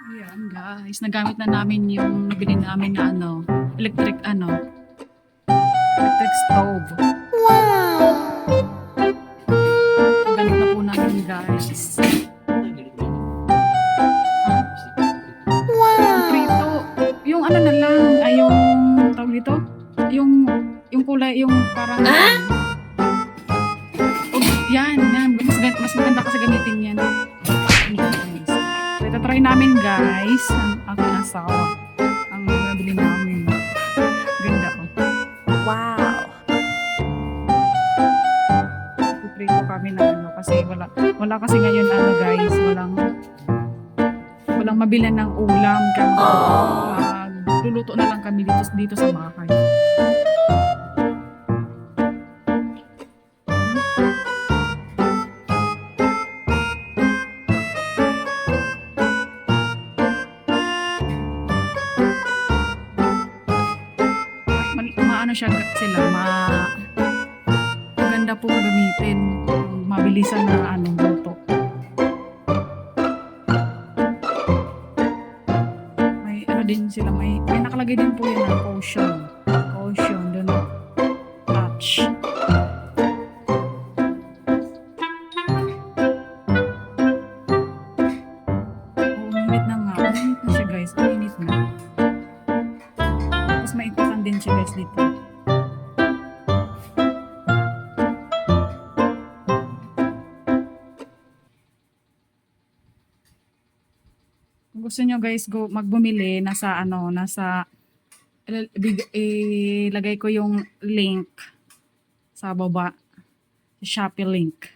Ayan guys, nagamit na namin yung nabili namin na electric electric stove. Gamit na po namin guys. Prito. Yung na lang, ay yung tawag dito, yung kulay, yung parang yan, mas maganda kasi gamitin yan. So, ito-try namin guys, ang aking asawa. Ang nabili namin. Ganda ko. Wow! Puprito kami na kasi wala kasi ngayon guys, walang mabilan ng ulam. Kaya luluto na lang kami dito sa bahay. Maano siya sila, maganda po gamitin, mabilisan na luto. May din sila, may nakalagay din po yun na caution dun, touch. Uminit na siya guys, uminit na. Tapos maitipan din siya guys dito. Kung gusto nyo guys magbumili, ilagay ko yung link sa baba, Shopee link.